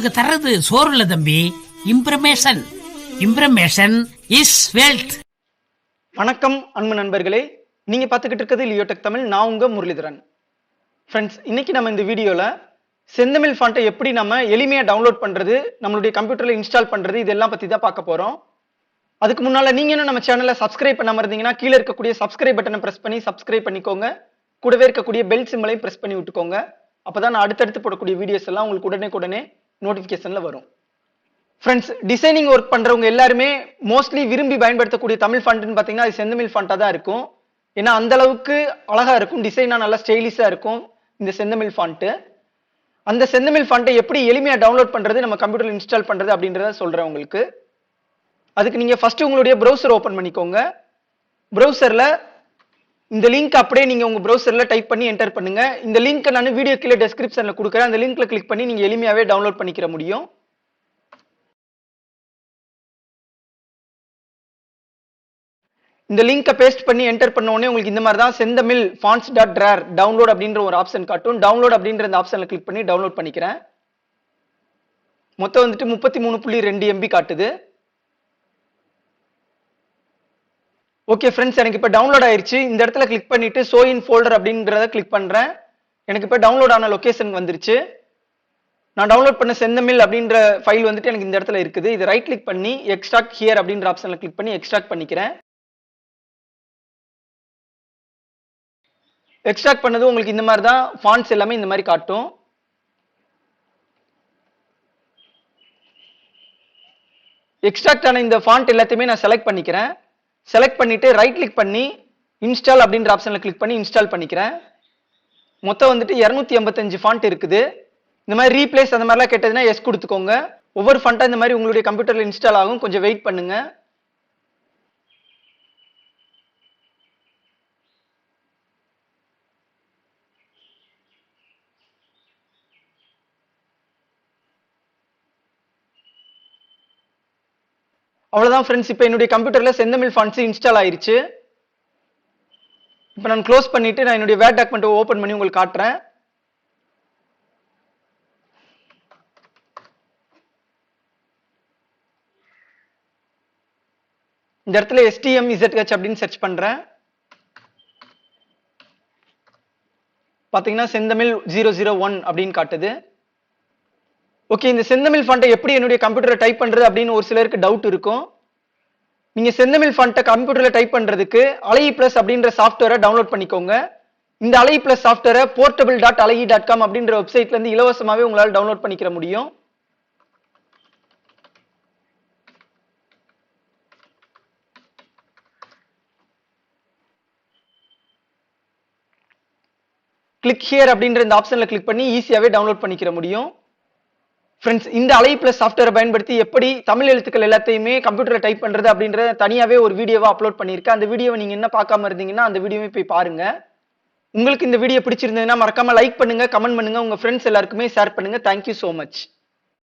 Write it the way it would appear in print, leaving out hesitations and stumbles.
நமக்கு தர்றது சோறு இல்ல தம்பி, இம்ப்ரமேஷன். இம்ப்ரமேஷன் இஸ் வெல்த். வணக்கம் அன்பு நண்பர்களே, நீங்க பார்த்துக்கிட்டு இருக்கிறது லியோடெக் தமிழ். நான் உங்க முரளிதரன். ஃப்ரெண்ட்ஸ், இன்னைக்கு நம்ம இந்த வீடியோல செந்தமிழ் ஃபாண்ட்டை எப்படி நம்ம எளிமையா டவுன்லோட் பண்றது, நம்மளுடைய கம்ப்யூட்டர்ல இன்ஸ்டால் பண்றது, இதெல்லாம் பத்தி தான் பார்க்க போறோம். அதுக்கு முன்னால நீங்க இன்னும் நம்ம சேனலை சப்ஸ்கிரைப் பண்ணாம இருந்தீங்கன்னா கீழே இருக்கக்கூடிய சப்ஸ்கிரைப் பட்டனை பிரஸ் பண்ணி சப்ஸ்கிரைப் பண்ணிக்கோங்க. கூடவே இருக்கக்கூடிய பெல் சிம்பலையும் பிரஸ் பண்ணி விட்டுக்கோங்க. அப்பதான் நான் அடுத்தடுத்து போடக்கூடிய வீடியோஸ் எல்லாம் உங்களுக்கு உடனே நோட்டிபிகேஷன்ல வரும். ஃப்ரெண்ட்ஸ், டிசைனிங் ஒர்க் பண்றவங்க எல்லாருமே மோஸ்ட்லி விரும்பி பயன்படுத்தக்கூடிய தமிழ் ஃபாண்ட்னு பாத்தீங்கன்னா அது செந்தமிழ் ஃபாண்டா தான் இருக்கும். ஏன்னா அந்த அளவுக்கு அழகா இருக்கும், டிசைனா நல்லா ஸ்டைலிஷா இருக்கும் இந்த செந்தமிழ் ஃபாண்ட். அந்த செந்தமிழ் ஃபாண்ட்டை எப்படி எளிமையா டவுன்லோட் பண்றது, நம்ம கம்ப்யூட்டர்ல இன்ஸ்டால் பண்றது அப்படின்றத சொல்றேன் உங்களுக்கு. அதுக்கு நீங்க ஃபர்ஸ்ட் உங்களுடைய ப்ரௌசர் ஓபன் பண்ணிக்கோங்க. ப்ரௌசர்ல இந்த லிங்க் அப்படியே நீங்க உங்க ப்ரௌசர்ல டைப் பண்ணி என்டர் பண்ணுங்க. இந்த லிங்க் நான் வீடியோ கீழே டெஸ்கிரிப்ஷன்ல கொடுக்குறேன். அந்த லிங்க்ல கிளிக் பண்ணி நீங்க எளிமையாவே டவுன்லோட் பண்ணிக்கிற முடியும். இந்த லிங்கை பேஸ்ட் பண்ணி என்டர் பண்ண உடனே உங்களுக்கு இந்த மாதிரி தான் செந்தமிழ் fonts.rar டவுன்லோட் அப்படின்ற ஒரு ஆப்ஷன் காட்டும். டவுன்லோட் அப்படின்ற அந்த ஆப்ஷன்ல கிளிக் பண்ணி டவுன்லோட் பண்ணிக்கிறேன். மொத்தம் வந்துட்டு 33.2 MB காட்டுது. ஓகே ஃப்ரெண்ட்ஸ், எனக்கு இப்போ டவுன்லோட் ஆயிருச்சு. இந்த இடத்துல கிளிக் பண்ணிட்டு ஷோ இன் ஃபோல்டர் அப்படின்றத கிளிக் பண்றேன். எனக்கு இப்போ டவுன்லோட் ஆன லொகேஷன் வந்துருச்சு. நான் டவுன்லோட் பண்ண செந்தமிழ் அப்படின்ற ஃபைல் வந்துட்டு எனக்கு இந்த இடத்துல இருக்குது. இதை ரைட் கிளிக் பண்ணி எக்ஸ்ட்ராக்ட் ஹியர் அப்படின்ற ஆப்ஷன்ல கிளிக் பண்ணி எக்ஸ்ட்ராக்ட் பண்ணிக்கிறேன். எக்ஸ்ட்ராக்ட் பண்ணது உங்களுக்கு இந்த மாதிரி தான் ஃபாண்ட்ஸ் எல்லாமே இந்த மாதிரி காட்டும். எக்ஸ்ட்ராக்ட் ஆன இந்த ஃபாண்ட் எல்லாத்தையுமே நான் செலக்ட் பண்ணிக்கிறேன். செலக்ட் பண்ணிட்டு ரைட் கிளிக் பண்ணி இன்ஸ்டால் அப்படின்ற ஆப்ஷன்ல கிளிக் பண்ணி இன்ஸ்டால் பண்ணிக்கிறேன். மொத்தம் வந்துட்டு 285 ஃபாண்ட் இருக்குது. இந்த மாதிரி ரீப்ளேஸ் அந்த மாதிரிலாம் கேட்டதுன்னா எஸ் கொடுத்துக்கோங்க. ஒவ்வொரு ஃபாண்டா இந்த மாதிரி உங்களுடைய கம்ப்யூட்டர்ல இன்ஸ்டால் ஆகும். கொஞ்சம் வெயிட் பண்ணுங்க. அவ்வளவுதான் ஃப்ரெண்ட்ஸ், இப்போ என்னுடைய கம்ப்யூட்டர்ல செந்தமிழ் ஃபாண்ட்ஸ் இன்ஸ்டால் ஆயிருச்சு. இப்போ நான் க்ளோஸ் பண்ணிட்டு நான் என்னுடைய வேர்ட் டாக்குமெண்ட்டை ஓபன் பண்ணி உங்களுக்கு காட்டுறேன். இந்த இடத்துல STMZH அப்படின்னு சர்ச் பண்றேன். பாத்தீங்கன்னா செந்தமிழ் 001 அப்படின்னு காட்டுது. ஓகே, இந்த செந்தமிழ் ஃபாண்ட்டை எப்படி என்னுடைய கம்ப்யூட்டர்ல டைப் பண்றது அப்படின்னு ஒரு சிலருக்கு டவுட் இருக்கும். நீங்க செந்தமிழ் ஃபாண்ட்டை கம்ப்யூட்டர்ல டைப் பண்றதுக்கு அலைஇ பிளஸ் அப்படின்ற சாஃப்ட்வேரை டவுன்லோட் பண்ணிக்கோங்க. இந்த அலைஇ பிளஸ் சாஃப்ட்வேரை portable.alai.com அப்படின்ற வெப்சைட்ல இருந்து இலவசமாவே உங்களால டவுன்லோட் பண்ணிக்கிற முடியும். கிளிக் ஹியர் அப்படின்ற இந்த ஆப்ஷன்ல கிளிக் பண்ணி ஈஸியாவே டவுன்லோட் பண்ணிக்கிற முடியும். ஃப்ரெண்ட்ஸ், இந்த அலை பிளஸ் சாஃப்ட்வேரை பயன்படுத்தி எப்படி தமிழ் எழுத்துக்கள் எல்லாத்தையுமே கம்ப்யூட்டர்ல டைப் பண்றது அப்படின்றத தனியாவே ஒரு வீடியோவா அப்லோட் பண்ணியிருக்கேன். அந்த வீடியோவை நீங்க என்ன பார்க்காம இருந்தீங்கன்னா அந்த வீடியோவை போய் பாருங்க. உங்களுக்கு இந்த வீடியோ பிடிச்சிருந்ததுன்னா மறக்காம லைக் பண்ணுங்க, கமெண்ட் பண்ணுங்க, உங்க ஃப்ரெண்ட்ஸ் எல்லாருக்குமே ஷேர் பண்ணுங்க. Thank you so much.